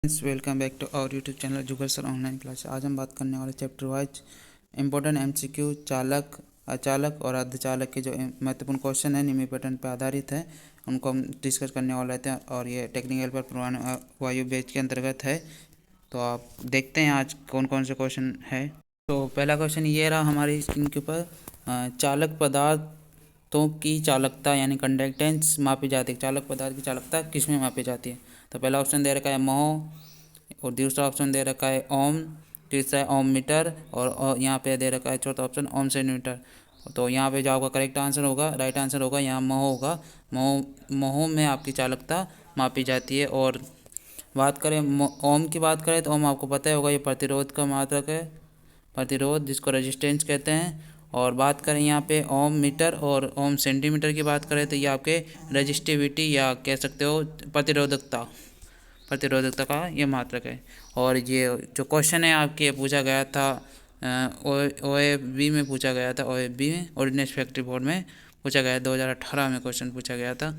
Welcome back to our YouTube channel Jugal sir online class. आज हम बात करने वाले चैप्टर वाइज इंपॉर्टेंट एमसीक्यू चालक, अचालक और अर्धचालक के जो महत्वपूर्ण क्वेश्चन है निम्न पैटर्न पर आधारित है, उनको हम डिस्कस करने वाले थे और ये टेक्निकल पर पुराने वायु बेच के अंतर्गत है। तो आप देखते हैं आज कौन कौन से क्वेश्चन है। तो पहला क्वेश्चन ये रहा हमारी स्क्रीन के ऊपर, चालक पदार्थों की चालकता यानी कंडक्टेंस मापी जाती है। चालक पदार्थ की चालकता किस में मापी जाती है? तो पहला ऑप्शन दे रखा है मोह, और दूसरा ऑप्शन दे रखा है ओम, तीसरा है ओम मीटर, और यहाँ पे दे रखा है चौथा ऑप्शन ओम सेंटीमीटर। तो यहाँ पे जो आपका करेक्ट आंसर होगा, राइट आंसर होगा यहाँ मोह होगा। मोह में आपकी चालकता मापी जाती है। और बात करें ओम की बात करें तो ओम आपको पता ही होगा, ये प्रतिरोध का मात्रक है, प्रतिरोध जिसको रेजिस्टेंस कहते हैं। और बात करें यहाँ पे ओम मीटर और ओम सेंटीमीटर की बात करें तो ये आपके रजिस्टिविटी या कह सकते हो प्रतिरोधकता का ये मात्रक है। और ये जो क्वेश्चन है आपके पूछा गया था OAB में पूछा गया था, OAB में ऑर्डिनेंस फैक्ट्री बोर्ड में पूछा गया, 2018 में क्वेश्चन पूछा गया था।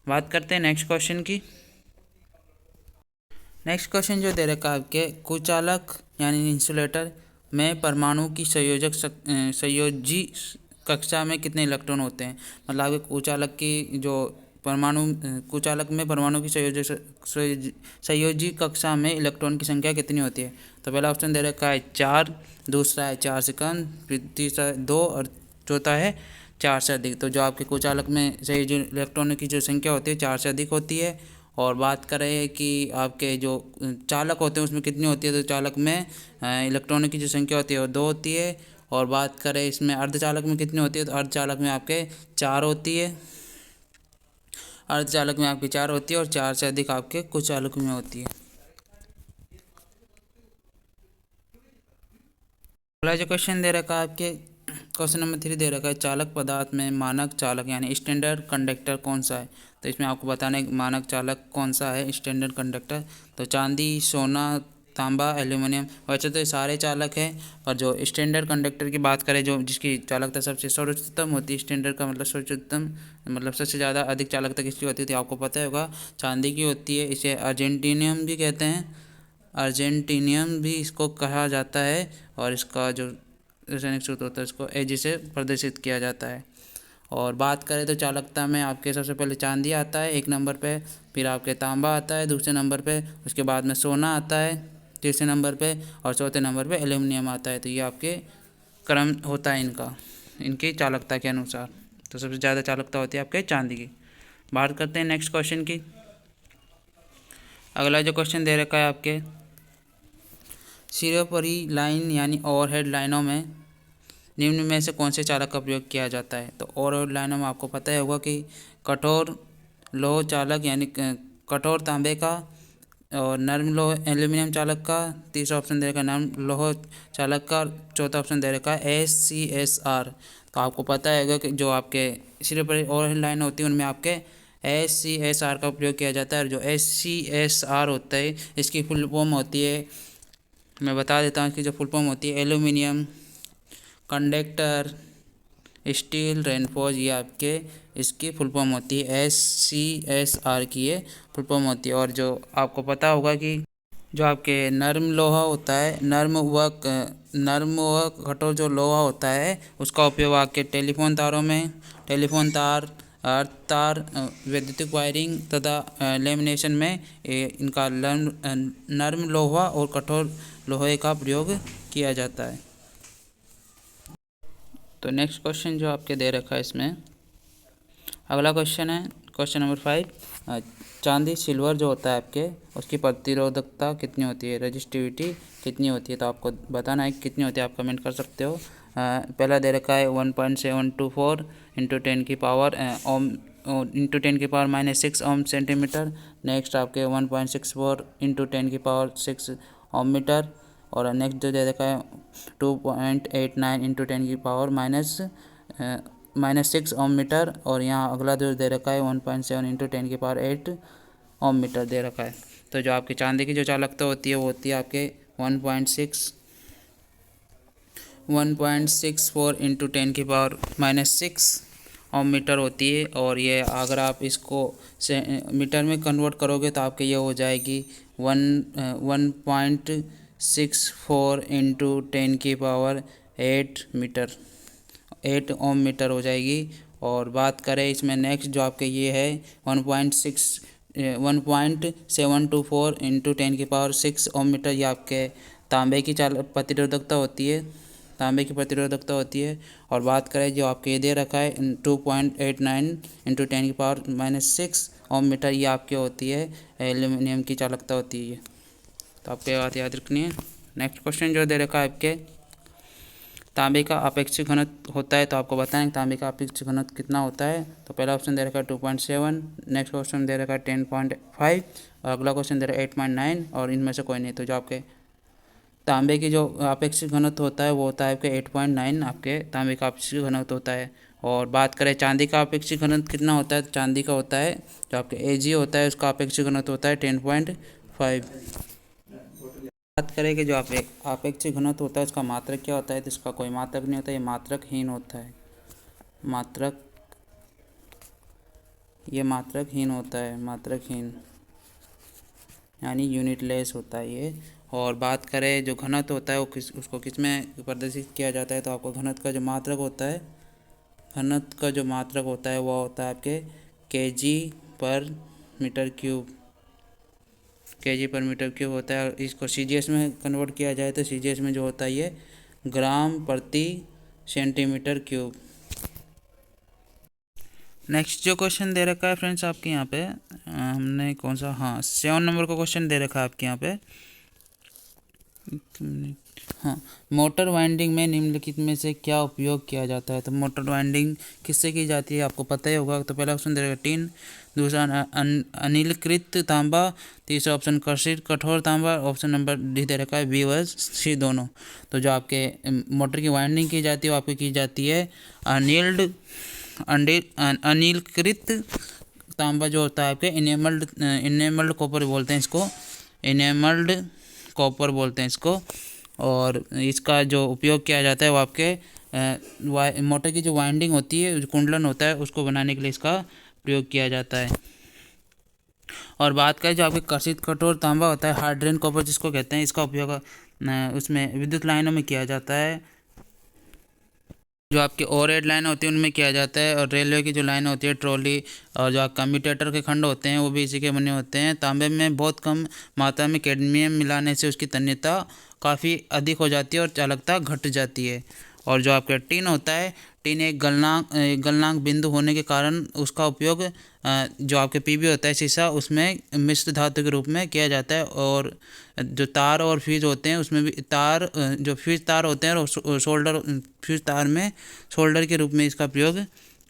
बात करते हैं नेक्स्ट क्वेश्चन की। नेक्स्ट क्वेश्चन जो दे रखा है आपके, कुचालक यानी इंसुलेटर में परमाणु की संयोजी कक्षा में कितने इलेक्ट्रॉन होते हैं? मतलब आपके कुचालक की जो कुचालक में परमाणु की संयोजी कक्षा में इलेक्ट्रॉन की संख्या कितनी होती है? तो पहला ऑप्शन दे रखा है 4, दूसरा है 4 से कम, फिर तीसरा 2 और चौथा है 4 से अधिक। तो जो आपके कुचालक में संयोजी इलेक्ट्रॉनों की जो संख्या होती है 4 से अधिक होती है। और बात करें कि आपके जो चालक होते हैं उसमें कितनी होती है, तो चालक में इलेक्ट्रॉनों की जो संख्या होती है वो 2 होती है। और बात करें इसमें अर्धचालक में कितनी होती है, तो अर्धचालक में आपके 4 होती है। अर्धचालक में आपकी 4 होती है और 4 से अधिक आपके कुचालक में होती है। अगला जो क्वेश्चन दे रखा है आपके, क्वेश्चन नंबर 3 दे रखा है, चालक पदार्थ में मानक चालक यानी स्टैंडर्ड कंडक्टर कौन सा है? तो इसमें आपको बताना है मानक चालक कौन सा है, स्टैंडर्ड कंडक्टर। तो चांदी, सोना, तांबा, एल्यूमिनियम। वैसे तो ये सारे चालक हैं, पर जो स्टैंडर्ड कंडक्टर की बात करें, जो जिसकी चालकता सबसे सर्वोच्चतम होती है, स्टैंडर्ड का मतलब सर्वोच्चतम मतलब सबसे ज़्यादा अधिक चालकता किसकी होती है, आपको पता होगा चांदी की होती है। इसे अर्जेंटीनियम भी कहते हैं, अर्जेंटीनियम भी इसको कहा जाता है। और इसका जो रासायनिक सूत्र होता है इसको Ag से प्रदर्शित किया जाता है। और बात करें तो चालकता में आपके सबसे पहले चांदी आता है 1 नंबर पे, फिर आपके तांबा आता है दूसरे नंबर पे, उसके बाद में सोना आता है तीसरे नंबर पे, और चौथे नंबर पे एल्यूमिनियम आता है। तो ये आपके क्रम होता है इनकी चालकता के अनुसार। तो सबसे ज़्यादा चालकता होती है आपके चांदी की। बात करते हैं नेक्स्ट क्वेश्चन की। अगला जो क्वेश्चन दे रखा है आपके, सिरोपरी लाइन यानी ओवरहेड लाइनों में निम्न में से कौन से चालक का प्रयोग किया जाता है? तो ओवरहेड लाइनों में आपको पता ही होगा कि कठोर लोह चालक यानी कठोर तांबे का, और नर्म लोह एल्यूमिनियम चालक का, तीसरा ऑप्शन दे रखा है नर्म लोह चालक का, चौथा ऑप्शन दे रखा है SCSR। तो आपको पता है कि जो आपके सिरोपरी ओवरहेड लाइन होती है उनमें आपके SCSR का प्रयोग किया जाता है। और जो SCSR होता है इसकी फुल फॉर्म होती है, मैं बता देता हूँ इसकी जो फुल फॉर्म होती है, एल्यूमिनियम कंडक्टर स्टील रेनफोर्स, ये आपके इसकी फुल फॉर्म होती है SCSR की ये फुल फॉर्म होती है। और जो आपको पता होगा कि जो आपके नर्म लोहा होता है, नर्म व कठोर जो लोहा होता है उसका उपयोग आपके टेलीफोन तारों में, टेलीफोन तार, अर्थ तार, वैद्युतिक वायरिंग तथा लेमिनेशन में इनका नर्म लोहा और कठोर लोहे का प्रयोग किया जाता है। तो नेक्स्ट क्वेश्चन जो आपके दे रखा है इसमें, अगला क्वेश्चन है क्वेश्चन नंबर 5, चांदी सिल्वर जो होता है आपके उसकी प्रतिरोधकता कितनी होती है, रजिस्टिविटी कितनी होती है? तो आपको बताना है कितनी होती है, आप कमेंट कर सकते हो। पहला दे रखा है 1.724 इंटू 10 की पावर ओम इंटू 10 की पावर -6 ओम सेंटीमीटर। नेक्स्ट आपके 1.64 इंटू 10 की पावर 6 ओम मीटर। और नेक्स्ट जो दे रखा है 2.89 इंटू 10 की पावर -6 ओम मीटर। और यहाँ अगला जो दे रखा है 1.7 इंटू 10 की पावर 8 ओम मीटर दे रखा है। तो जो आपकी चांदी की जो चालकता होती है वो होती है आपके 1.64 इंटू 10 की पावर -6 ओम मीटर होती है। और ये अगर आप इसको मीटर में कन्वर्ट करोगे तो आपके ये हो जाएगी 1.64 इंटू 10⁸ एट ओम मीटर हो जाएगी। और बात करें इसमें नेक्स्ट जो आपके ये है 1.724 इंटू 10⁶ ओम मीटर, ये आपके तांबे की प्रतिरोधकता होती है, तांबे की प्रतिरोधकता होती है। और बात करें जो आपके ये दे रखा है 2.89 इंटू 10⁻⁻6 ओम मीटर, ये आपकी होती है एल्यूमिनियम की चालकता होती है ये। तो आपको बात याद रखनी है। नेक्स्ट क्वेश्चन जो दे रखा है आपके तांबे का अपेक्षित घनत्व होता है, तो आपको बताएं तांबे का अपेक्षित घनत्व कितना होता है। तो पहला ऑप्शन दे रखा है 2.7, नेक्स्ट क्वेश्चन दे रखा है 10.5 और अगला क्वेश्चन दे रखा है 8.9 और इनमें से कोई नहीं। तो जो आपके तांबे की जो अपेक्षित घनत्व होता है वो होता है आपके 8.9 आपके तांबे का अपेक्षित घनत्व होता है। और बात करें चांदी का अपेक्षित घनत्व कितना होता है, तो चांदी का होता है जो आपके Ag होता है उसका अपेक्षित घनत्व होता है 10.5। बात करें कि जो अपेक्षित घनत्व होता है उसका मात्रक क्या होता है, तो इसका कोई मात्रक नहीं होता, ये मात्रकहीन होता है। ये मात्रकहीन होता है, मात्रकहीन यानी यूनिटलेस होता है ये। और बात करें जो घनत्व होता है वो उसको किस में प्रदर्शित किया जाता है, तो आपको घनत्व का जो मात्रक होता है, घनत्व का जो मात्रक होता है वो होता है आपके kg/m³, kg/m³ होता है। और इसको सीजीएस में कन्वर्ट किया जाए तो सीजीएस में जो होता है ये g/cm³। नेक्स्ट जो क्वेश्चन दे रखा है फ्रेंड्स आपके यहाँ पे हमने कौन सा, हाँ 7 नंबर का क्वेश्चन दे रखा है आपके यहाँ पे। हाँ, मोटर वाइंडिंग में निम्नलिखित में से क्या उपयोग किया जाता है। तो मोटर वाइंडिंग किससे की जाती है आपको पता ही होगा। तो पहला ऑप्शन दे रखा टिन, दूसरा अनिलकृत तांबा, तीसरा ऑप्शन कर्षित कठोर तांबा, ऑप्शन नंबर डी दे रखा है बी व सी दोनों। तो जो आपके मोटर की वाइंडिंग की जाती है वो आपकी की जाती है अनिलकृत तांबा जो होता है आपके इनेमल्ड कॉपर बोलते हैं इसको, इनेमल्ड कॉपर बोलते हैं इसको। और इसका जो उपयोग किया जाता है वो आपके मोटर की जो वाइंडिंग होती है, जो कुंडलन होता है उसको बनाने के लिए इसका प्रयोग किया जाता है। और बात करें जो आपके कर्षित कठोर तांबा होता है, हार्ड ड्रेन कॉपर जिसको कहते हैं, इसका उपयोग उसमें विद्युत लाइनों में किया जाता है। जो आपकी ओवरहेड लाइन होती है उनमें किया जाता है। और रेलवे की जो लाइन होती है, ट्रॉली और जो कम्यूटेटर के खंड होते हैं वो भी इसी के बने होते हैं। तांबे में बहुत कम मात्रा में कैडमियम मिलाने से उसकी तन्यता काफ़ी अधिक हो जाती है और चालकता घट जाती है। और जो आपका टिन होता है, टिन एक गलनांक बिंदु होने के कारण उसका उपयोग जो आपके पीबी होता है शीशा, उसमें मिश्र धातु के रूप में किया जाता है। और जो तार और फ्यूज होते हैं उसमें भी तार, जो फ्यूज तार होते हैं और फ्यूज तार में सोल्डर के रूप में इसका प्रयोग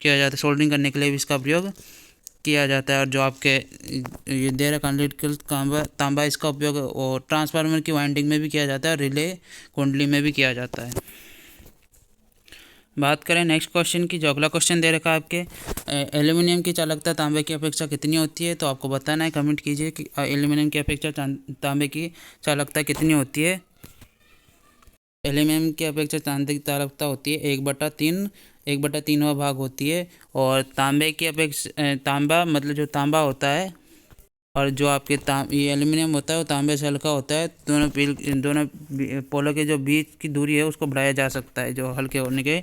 किया जाता है, सोल्डरिंग करने के लिए भी इसका प्रयोग किया जाता है। और जो आपके ये दे रखा अनिलकृत तांबा, इसका उपयोग और ट्रांसफार्मर की वाइंडिंग में भी किया जाता है और रिले कुंडली में भी किया जाता है। बात करें नेक्स्ट क्वेश्चन की, जो अगला क्वेश्चन दे रखा है आपके एल्यूमिनियम की चालकता तांबे की अपेक्षा कितनी होती है। तो आपको बताना है, कमेंट कीजिए कि एल्यूमिनियम की अपेक्षा तांबे की चालकता कितनी होती है। एल्यूमिनियम की अपेक्षा तांबे की चालकता होती है 1/3 भाग होती है। और तांबे की अपेक्षा तांबा मतलब जो तांबा होता है और जो आपके ये एल्यूमिनियम होता है वो तांबे से हल्का होता है। दोनों पोलों के जो बीच की दूरी है उसको बढ़ाया जा सकता है जो हल्के होने के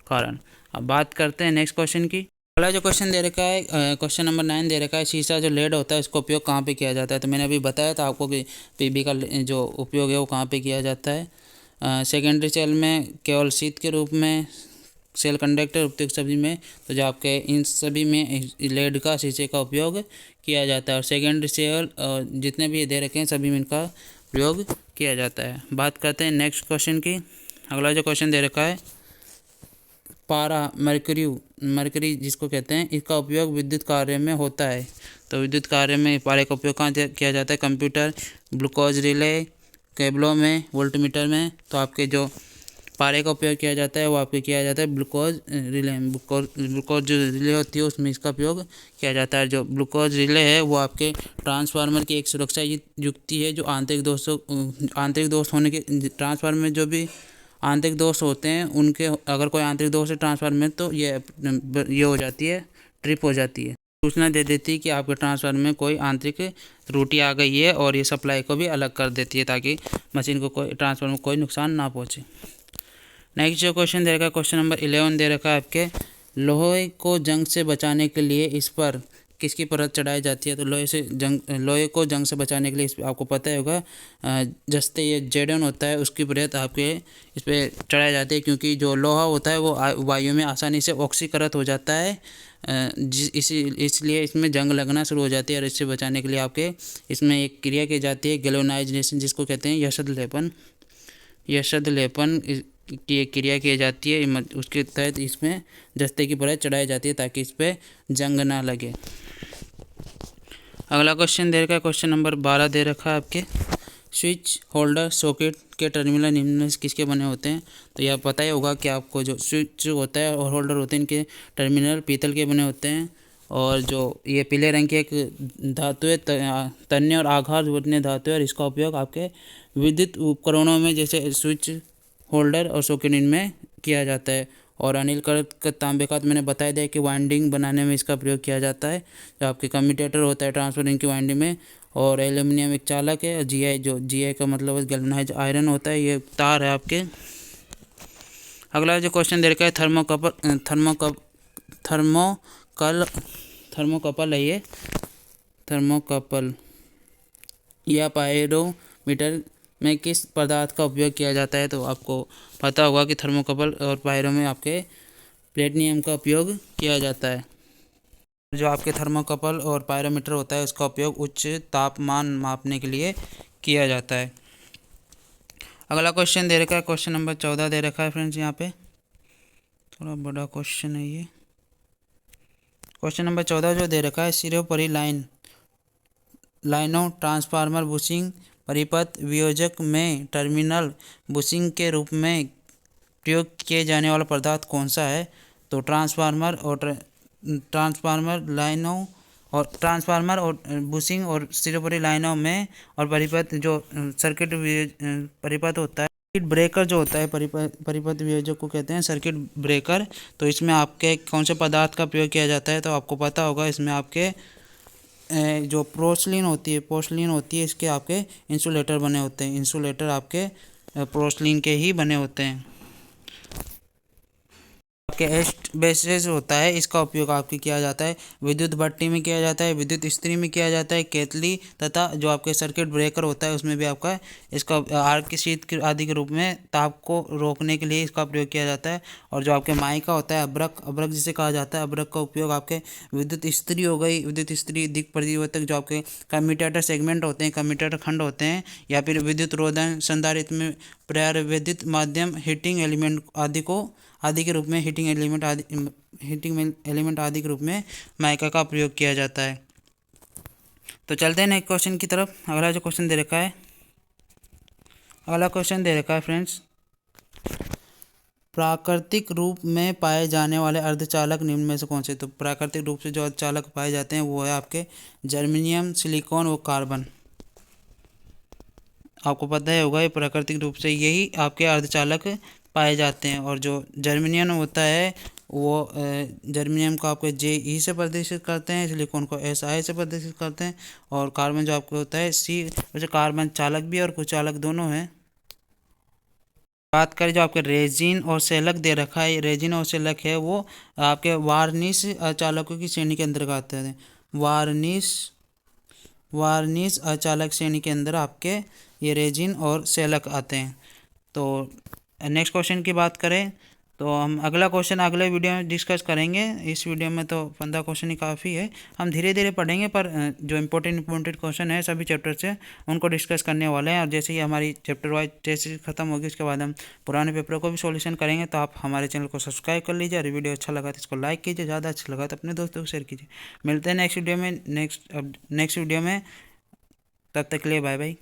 कारण। अब बात करते हैं नेक्स्ट क्वेश्चन की। अगला जो क्वेश्चन दे रखा है, क्वेश्चन नंबर 9 दे रखा है, शीशा जो लेड होता है इसका उपयोग कहाँ पे किया जाता है। तो मैंने अभी बताया था आपको कि पीबी का जो उपयोग है वो कहाँ पे किया जाता है। सेकेंडरी सेल में केवल शीट के रूप में, सेल कंडक्टर उपयुक्त सभी में। तो जो आपके इन सभी में लेड का शीशे का उपयोग किया जाता है। और सेकेंडरी सेल जितने भी दे रखे हैं सभी में इनका प्रयोग किया जाता है। बात करते हैं नेक्स्ट क्वेश्चन की। अगला जो क्वेश्चन दे रखा है, पारा मरकरी जिसको कहते हैं, इसका उपयोग विद्युत कार्य में होता है। तो विद्युत कार्य में पारे का उपयोग कहाँ किया जाता है, कंप्यूटर, ग्लूकोज रिले, केबलों में, वोल्टमीटर में। तो आपके जो पारे का उपयोग किया जाता है वो आपके किया जाता है ग्लूकोज जो रिले होती है उसमें इसका उपयोग किया जाता है। जो ग्लूकोज रिले है वो आपके ट्रांसफार्मर की एक सुरक्षा युक्ति है जो आंतरिक दोष होने के, ट्रांसफार्मर में जो भी आंतरिक दोष होते हैं उनके, अगर कोई आंतरिक दोष है ट्रांसफार्मर में तो ये हो जाती है, ट्रिप हो जाती है। सूचना दे देती है कि आपके ट्रांसफार्मर में कोई आंतरिक त्रुटि आ गई है और ये सप्लाई को भी अलग कर देती है ताकि मशीन को कोई ट्रांसफार्मर को कोई नुकसान ना पहुँचे। नेक्स्ट जो क्वेश्चन दे रखा है, क्वेश्चन नंबर 11 दे रखा है आपके, लोहे को जंग से बचाने के लिए इस पर किसकी परत चढ़ाई जाती है। तो लोहे को जंग से बचाने के लिए आपको पता होगा जस्ते ये जेडन होता है उसकी परत आपके इस पर चढ़ाई जाती है, क्योंकि जो लोहा होता है वो वायु में आसानी से ऑक्सीकृत हो जाता है, इसलिए इसमें जंग लगना शुरू हो जाती है। और इससे बचाने के लिए आपके इसमें एक क्रिया की जाती है गैल्वेनाइजेशन, जिसको कहते हैं यशद लेपन की एक क्रिया की जाती है। उसके तहत इसमें जस्ते की परत चढ़ाई जाती है ताकि इस पर जंग ना लगे। अगला क्वेश्चन दे रखा है, क्वेश्चन नंबर 12 दे रखा है आपके, स्विच होल्डर सॉकेट के टर्मिनल निम्न में से किसके बने होते हैं। तो यह पता ही होगा कि आपको जो स्विच होता है और होल्डर होते हैं इनके टर्मिनल पीतल के बने होते हैं। और जो ये पीले रंग की एक धातु है तन्य और आघात जोड़ने धातु है, और इसका उपयोग आपके विद्युत उपकरणों में जैसे स्विच होल्डर और सॉकेट इनमें किया जाता है। और अनिलकृत तांबे का मैंने बताया दिया कि वाइंडिंग बनाने में इसका प्रयोग किया जाता है, जो आपके कम्यूटेटर होता है ट्रांसफार्मर की वाइंडिंग में। और एल्यूमिनियम एक चालक है। जीआई का मतलब गैल्वेनाइज्ड आयरन होता है, ये तार है आपके। अगला जो क्वेश्चन दे रखा है, थर्मोकपल है ये, थर्मोकपल या पायरोमीटर में किस पदार्थ का उपयोग किया जाता है। तो आपको पता होगा कि थर्मोकपल और पायरो में आपके प्लेटिनियम का उपयोग किया जाता है। जो आपके थर्मोकपल और पायरोमीटर होता है उसका उपयोग उच्च तापमान मापने के लिए किया जाता है। अगला क्वेश्चन दे रखा है, क्वेश्चन नंबर 14 दे रखा है फ्रेंड्स, यहाँ पे थोड़ा बड़ा क्वेश्चन है ये। क्वेश्चन नंबर 14 जो दे रखा है, सिरोपरि लाइनों ट्रांसफार्मर बुशिंग परिपथ वियोजक में टर्मिनल बुशिंग के रूप में प्रयोग किए जाने वाला पदार्थ कौन सा है। तो ट्रांसफार्मर और बुशिंग और सिरोपरि लाइनों में और परिपथ जो सर्किट परिपथ होता है, सर्किट ब्रेकर जो होता है परिपथ वियोजक को कहते हैं सर्किट ब्रेकर। तो इसमें आपके कौन से पदार्थ का प्रयोग किया जाता है। तो आपको पता होगा इसमें आपके जो पोर्सलिन होती है इसके आपके इंसुलेटर बने होते हैं। इंसुलेटर आपके पोर्सलिन के ही बने होते हैं। आपके एस्ट बेसिस होता है, इसका उपयोग आपके किया जाता है विद्युत भट्टी में किया जाता है, विद्युत इस्त्री में किया जाता है, केतली तथा जो आपके सर्किट ब्रेकर होता है उसमें भी आपका इसका आग की शीत आदि के रूप में ताप को रोकने के लिए इसका प्रयोग किया जाता है। और जो आपके माइका होता है अब्रक जिसे कहा जाता है, अब्रक का उपयोग आपके विद्युत इस्त्री हो गई, विद्युत इस्त्री दिक् परिवर्तक जो आपके कम्यूटेटर सेगमेंट होते हैं, कम्यूटेटर खंड होते हैं, या फिर विद्युत रोधन संधारित्र में पर्याय विद्युत माध्यम हीटिंग एलिमेंट आदि के रूप में हीटिंग एलिमेंट आदि के रूप में माइका का प्रयोग किया जाता है। तो चलते हैं नेक्स्ट क्वेश्चन की तरफ। अगला जो क्वेश्चन दे रखा है, फ्रेंड्स, प्राकृतिक रूप में पाए जाने वाले अर्धचालक निम्न में से कौन से। तो प्राकृतिक रूप से जो अर्धचालक पाए जाते हैं वो है आपके जर्मेनियम, सिलिकॉन और कार्बन। आपको पता ही होगा ये प्राकृतिक रूप से यही आपके अर्धचालक पाए जाते हैं। और जो जर्मेनियम होता है वो जर्मेनियम को आपके Je से प्रदर्शित करते हैं, सिलिकॉन को Si से प्रदर्शित करते हैं, और कार्बन जो आपको होता है C। वैसे कार्बन चालक भी और कुचालक दोनों हैं। बात करें जो आपके रेजिन और सेलक दे रखा है, रेजिन और सेलक है वो आपके वार्निश चालकों की श्रेणी के अंतर्गत आते हैं। वार्निश अचालक श्रेणी के अंदर आपके ये रेजिन और सेलक आते हैं। तो नेक्स्ट क्वेश्चन की बात करें तो हम अगला क्वेश्चन अगले वीडियो में डिस्कस करेंगे। इस वीडियो में तो 15 क्वेश्चन ही काफ़ी है, हम धीरे धीरे पढ़ेंगे, पर जो इम्पोर्टेंट क्वेश्चन है सभी चैप्टर से उनको डिस्कस करने वाले हैं। और जैसे ही हमारी चैप्टर वाइज टेस्ट खत्म होगी उसके बाद हम पुराने पेपरों को भी सॉल्यूशन करेंगे। तो आप हमारे चैनल को सब्सक्राइब कर लीजिए, और वीडियो अच्छा लगा तो इसको लाइक कीजिए, ज़्यादा अच्छा लगा तो अपने दोस्तों को शेयर कीजिए। मिलते हैं नेक्स्ट वीडियो में, तब तक के लिए बाय बाय।